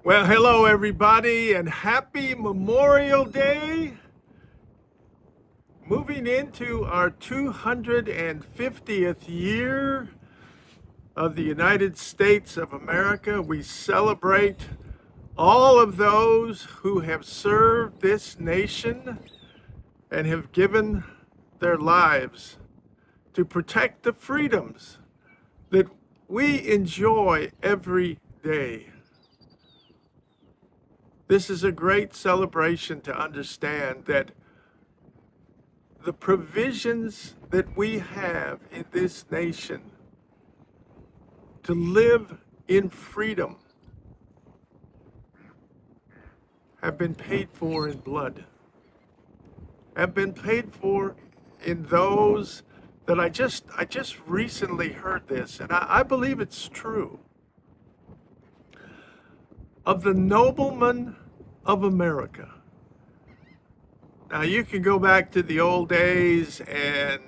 Well, hello, everybody, and happy Memorial Day. Moving into our 250th year of the United States of America, we celebrate all of those who have served this nation and have given their lives to protect the freedoms that we enjoy every day. This is a great celebration to understand that the provisions that we have in this nation to live in freedom have been paid for in blood, have been paid for in those that I just recently heard this, and I believe it's true. Of the noblemen of America. Now you can go back to the old days and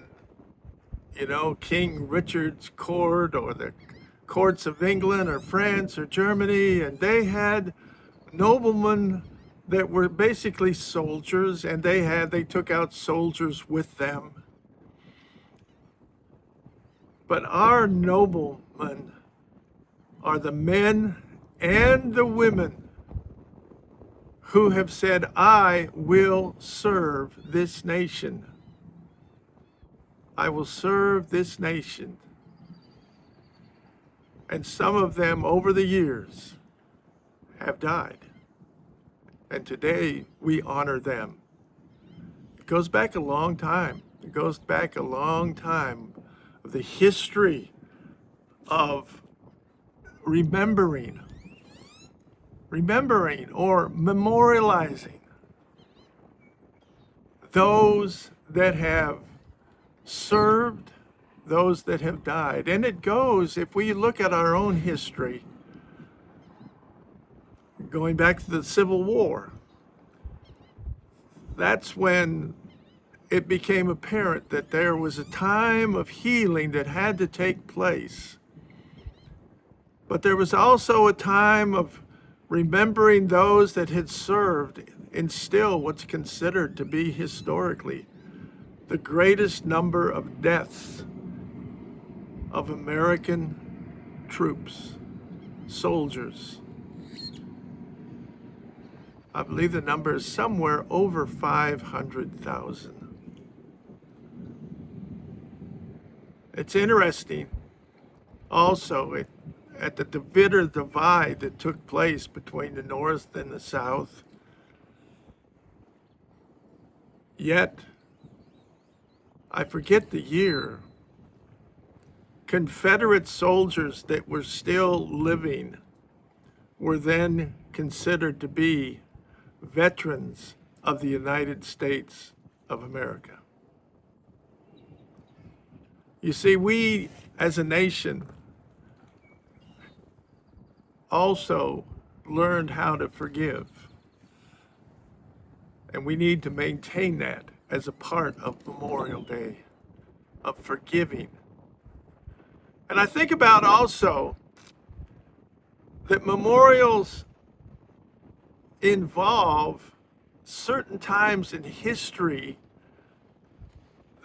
King Richard's court or the courts of England or France or Germany, and they had noblemen that were basically soldiers, and they took out soldiers with them. But our noblemen are the men and the women who have said, I will serve this nation. I will serve this nation. And some of them over the years have died. And today we honor them. It goes back a long time. It goes back a long time of the history of remembering or memorializing those that have served, those that have died. And it goes, if we look at our own history, going back to the Civil War, that's when it became apparent that there was a time of healing that had to take place. But there was also a time of remembering those that had served in still what's considered to be historically the greatest number of deaths of American troops, soldiers. I believe the number is somewhere over 500,000. It's interesting also at the bitter divide that took place between the North and the South. Yet, I forget the year, Confederate soldiers that were still living were then considered to be veterans of the United States of America. You see, we as a nation also learned how to forgive. And we need to maintain that as a part of Memorial Day, of forgiving. And I think about also that memorials involve certain times in history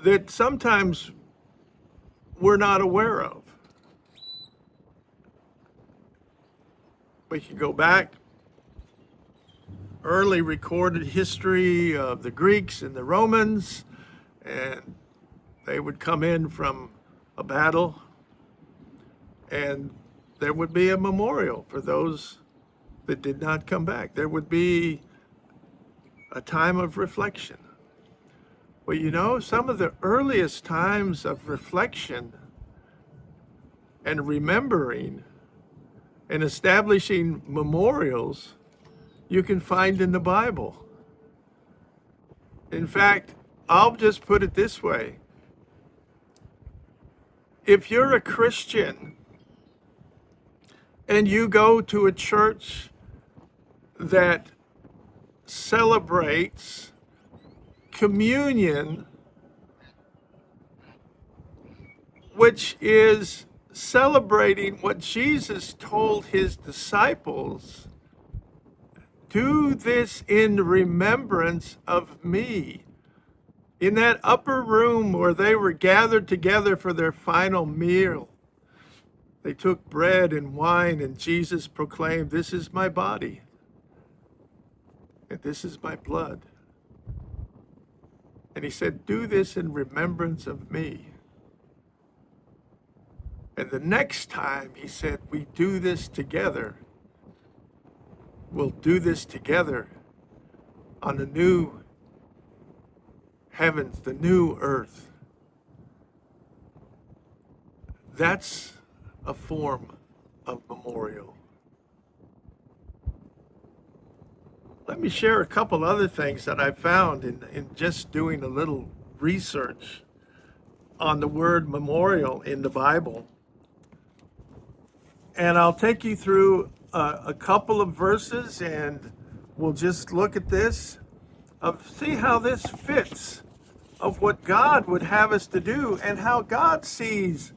that sometimes we're not aware of. We can go back, early recorded history of the Greeks and the Romans, and they would come in from a battle, and there would be a memorial for those that did not come back. There would be a time of reflection. Well, some of the earliest times of reflection and remembering and establishing memorials you can find in the Bible. In fact, I'll just put it this way. If you're a Christian and you go to a church that celebrates communion, which is celebrating what Jesus told his disciples do this in remembrance of me. In that upper room where they were gathered together for their final meal, they took bread and wine, and Jesus proclaimed, "This is my body, and this is my blood." And he said, "Do this in remembrance of me." And the next time he said, we do this together, we'll do this together on the new heavens, the new earth. That's a form of memorial. Let me share a couple other things that I found in just doing a little research on the word memorial in the Bible. And I'll take you through a couple of verses, and we'll just look at this, see how this fits of what God would have us to do and how God sees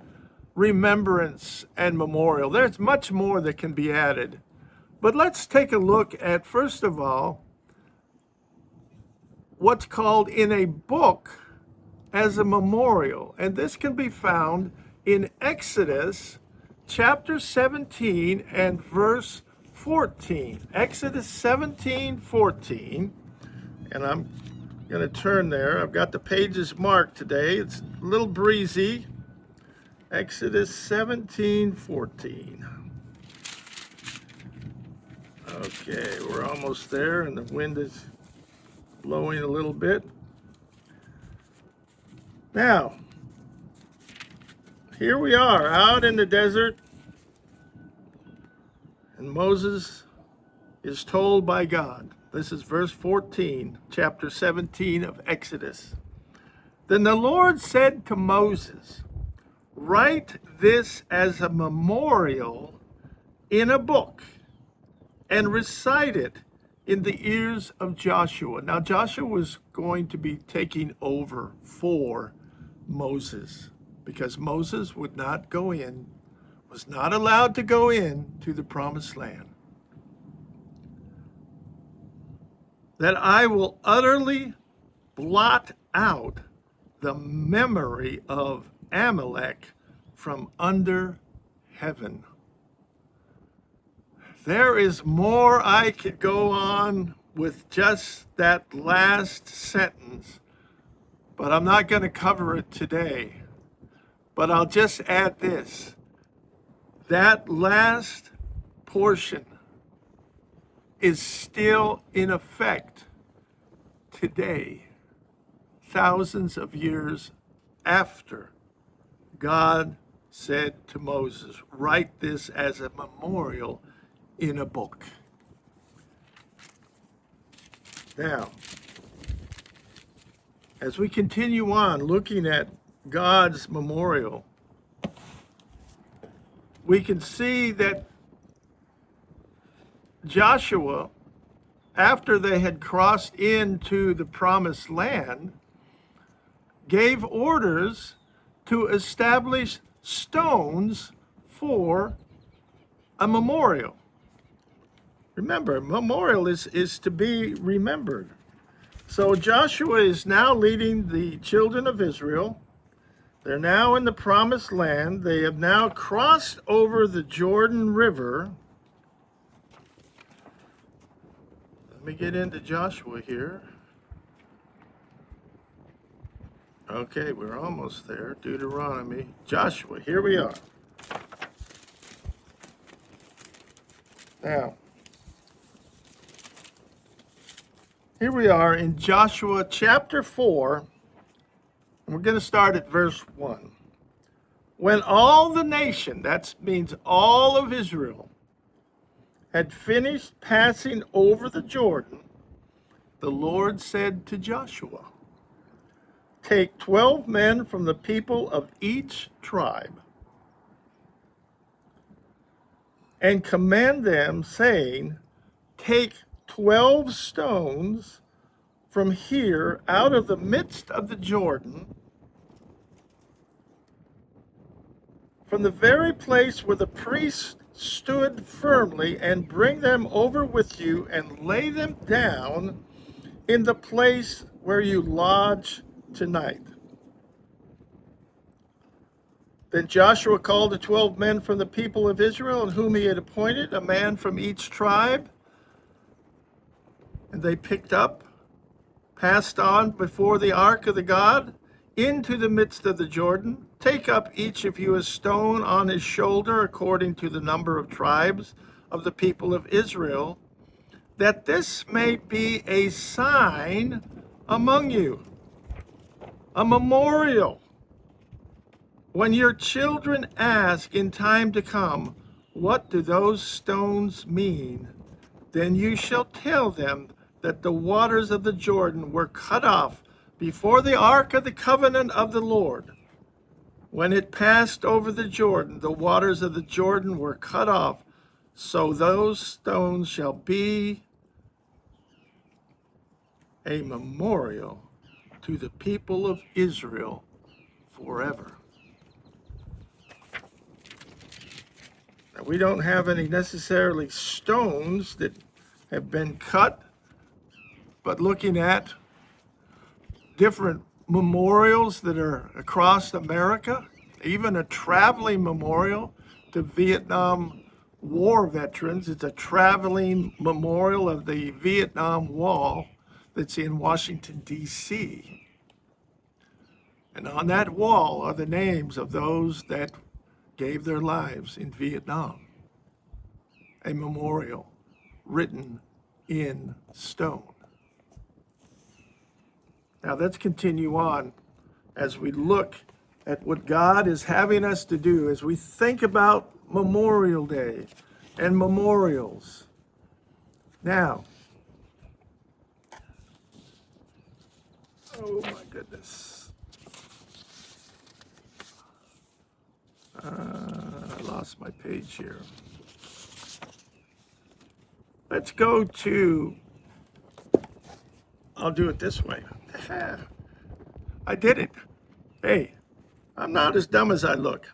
remembrance and memorial. There's much more that can be added. But let's take a look at, first of all, what's called in a book as a memorial. And this can be found in Exodus chapter 17 and verse 14. Exodus 17:14. And I'm going to turn there. I've got the pages marked today. It's a little breezy. Exodus 17:14. Okay, we're almost there, and the wind is blowing a little bit. Now, here we are out in the desert, and Moses is told by God. This is verse 14, chapter 17 of Exodus. Then the Lord said to Moses, "Write this as a memorial in a book and recite it in the ears of Joshua." Now, Joshua was going to be taking over for Moses because Moses would not go in, was not allowed to go in to the promised land. "That I will utterly blot out the memory of Amalek from under heaven." There is more I could go on with just that last sentence, but I'm not going to cover it today. But I'll just add this. That last portion is still in effect today, thousands of years after God said to Moses, "Write this as a memorial in a book." Now, as we continue on looking at God's memorial, we can see that Joshua, after they had crossed into the promised land, gave orders to establish stones for a memorial. Remember, memorial is to be remembered. So Joshua is now leading the children of Israel. They're now in the promised land. They have now crossed over the Jordan River. Let me get into Joshua here. Okay, we're almost there. Deuteronomy. Joshua, here we are. Now, here we are in Joshua chapter 4, and we're going to start at verse 1. "When all the nation," that means all of Israel, "had finished passing over the Jordan, the Lord said to Joshua, 'Take 12 men from the people of each tribe and command them, saying, Take 12 stones from here out of the midst of the Jordan, from the very place where the priests stood firmly, and bring them over with you, and lay them down in the place where you lodge tonight." Then Joshua called the 12 men from the people of Israel, and whom he had appointed, a man from each tribe. And they picked up, passed on before the ark of the God, into the midst of the Jordan. Take up each of you a stone on his shoulder, according to the number of tribes of the people of Israel, that this may be a sign among you, a memorial. When your children ask in time to come, "What do those stones mean?" then you shall tell them that the waters of the Jordan were cut off before the ark of the covenant of the Lord. When it passed over the Jordan, the waters of the Jordan were cut off. So those stones shall be a memorial to the people of Israel forever. Now, we don't have any necessarily stones that have been cut, but looking at different memorials that are across America, even a traveling memorial to Vietnam War veterans. It's a traveling memorial of the Vietnam Wall that's in Washington, D.C. And on that wall are the names of those that gave their lives in Vietnam. A memorial written in stone. Now let's continue on as we look at what God is having us to do as we think about Memorial Day and memorials. Now, oh my goodness. I lost my page here. Let's go to, I'll do it this way. I did it. Hey, I'm not as dumb as I look.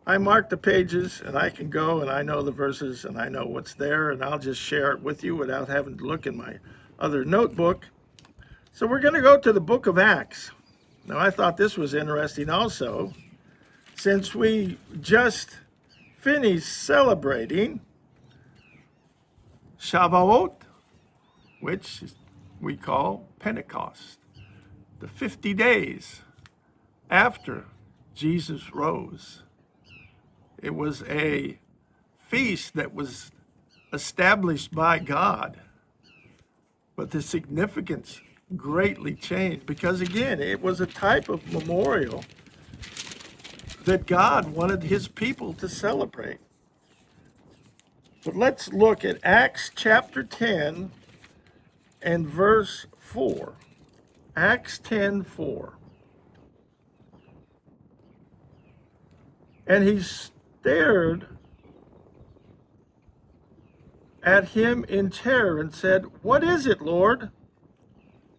I mark the pages and I can go and I know the verses and I know what's there, and I'll just share it with you without having to look in my other notebook. So we're going to go to the book of Acts. Now I thought this was interesting also, since we just finished celebrating Shavuot, which we call Pentecost, the 50 days after Jesus rose. It was a feast that was established by God, but the significance greatly changed because, again, it was a type of memorial that God wanted his people to celebrate. But let's look at Acts chapter 10 and verse 4. Acts 10:4. And he stared at him in terror and said, "What is it, Lord?"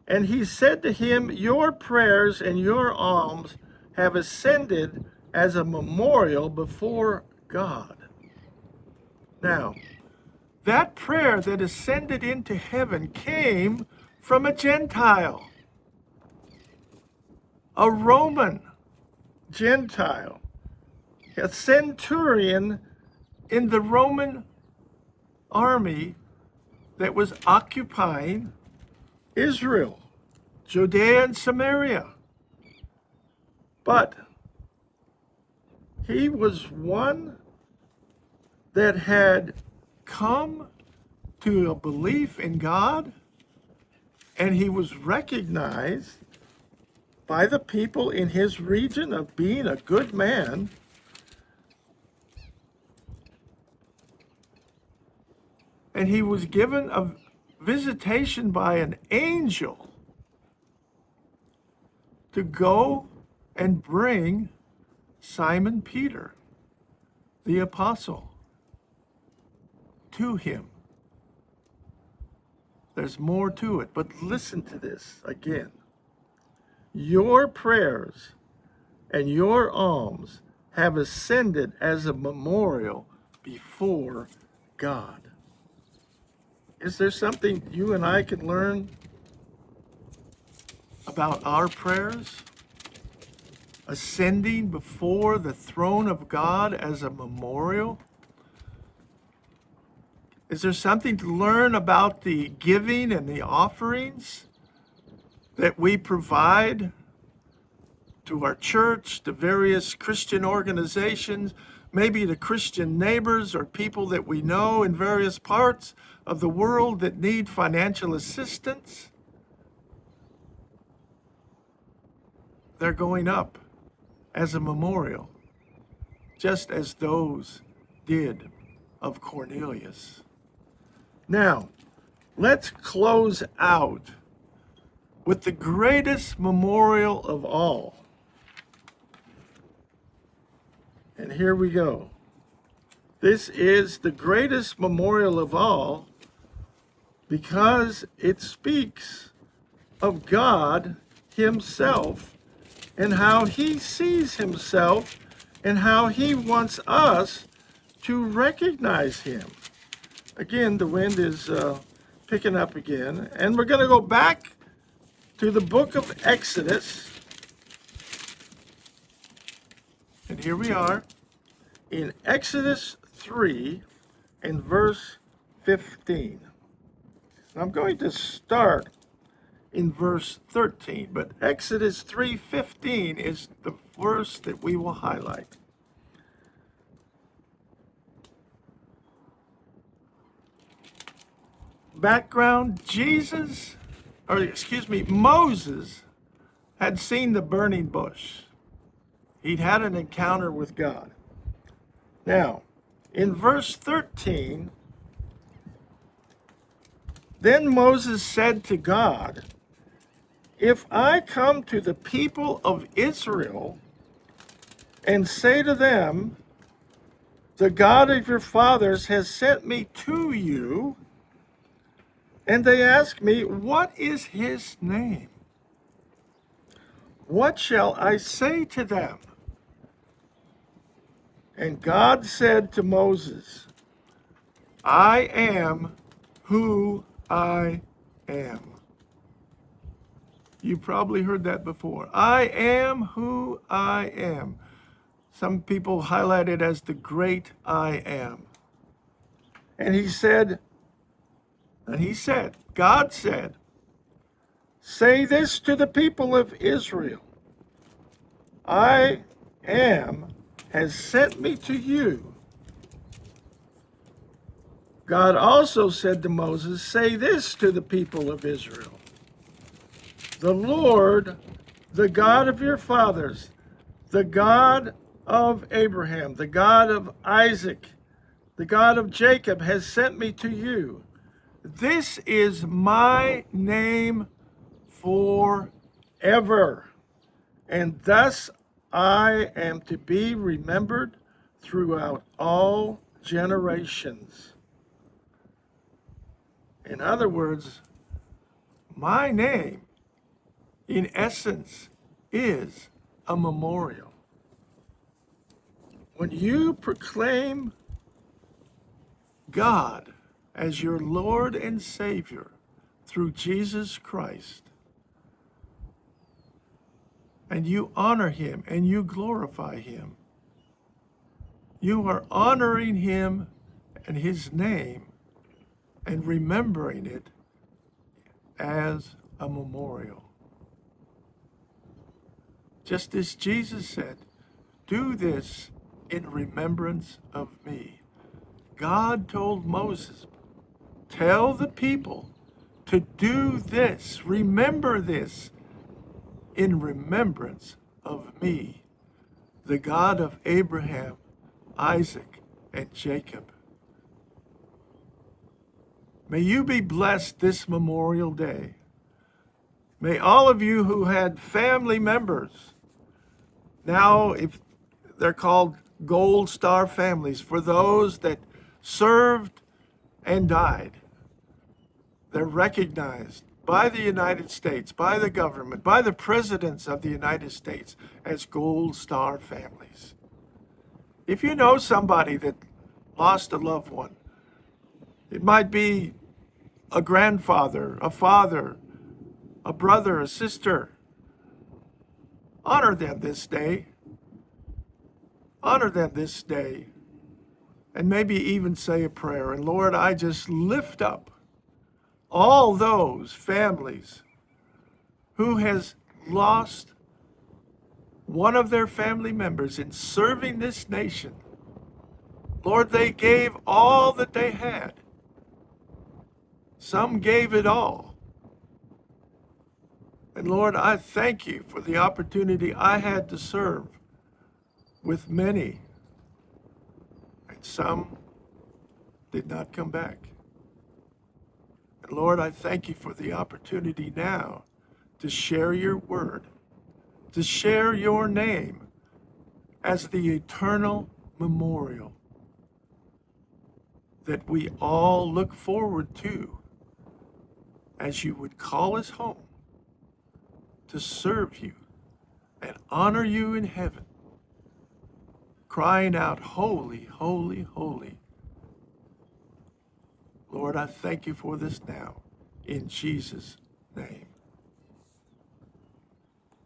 And he said to him, "Your prayers and your alms have ascended as a memorial before God." Now, that prayer that ascended into heaven came from a Gentile, a Roman Gentile, a centurion in the Roman army that was occupying Israel, Judea and Samaria. But he was one that had come to a belief in God, and he was recognized by the people in his region of being a good man. And he was given a visitation by an angel to go and bring Simon Peter, the apostle, to him. There's more to it, but listen to this again. Your prayers and your alms have ascended as a memorial before God. Is there something you and I can learn about our prayers? Ascending before the throne of God as a memorial? Is there something to learn about the giving and the offerings that we provide to our church, to various Christian organizations, maybe to Christian neighbors or people that we know in various parts of the world that need financial assistance? They're going up as a memorial, just as those did of Cornelius. Now, let's close out with the greatest memorial of all. And here we go. This is the greatest memorial of all because it speaks of God Himself and how He sees Himself and how He wants us to recognize Him. Again, the wind is picking up again, and we're going to go back to the book of Exodus. And here we are in Exodus 3 and verse 15. I'm going to start in verse 13, but Exodus 3:15 is the verse that we will highlight. Background, Moses had seen the burning bush. He'd had an encounter with God. Now, in verse 13, then Moses said to God, if I come to the people of Israel and say to them, the God of your fathers has sent me to you, and they ask me, what is his name? What shall I say to them? And God said to Moses, I am who I am. You probably heard that before. I am who I am. Some people highlight it as the great I am. And God said, say this to the people of Israel. I am has sent me to you. God also said to Moses, say this to the people of Israel. The Lord, the God of your fathers, the God of Abraham, the God of Isaac, the God of Jacob has sent me to you. This is my name forever, and thus I am to be remembered throughout all generations. In other words, my name, in essence, is a memorial. When you proclaim God as your Lord and Savior through Jesus Christ, and you honor him and you glorify him, you are honoring him and his name and remembering it as a memorial. Just as Jesus said, do this in remembrance of me. God told Moses, tell the people to do this, remember this in remembrance of me, the God of Abraham, Isaac, and Jacob. May you be blessed this Memorial Day. May all of you who had family members, now if they're called Gold Star families, for those that served and died, they're recognized by the United States, by the government, by the presidents of the United States as Gold Star families. If you know somebody that lost a loved one. It might be a grandfather, a father, a brother, a sister. Honor them this day. Honor them this day. And maybe even say a prayer. And Lord, I just lift up all those families who has lost one of their family members in serving this nation. Lord, they gave all that they had. Some gave it all. And Lord, I thank you for the opportunity I had to serve with many. And some did not come back. And Lord, I thank you for the opportunity now to share your word, to share your name as the eternal memorial that we all look forward to as you would call us home to serve you and honor you in heaven, crying out, holy, holy, holy. Lord, I thank you for this now, in Jesus' name.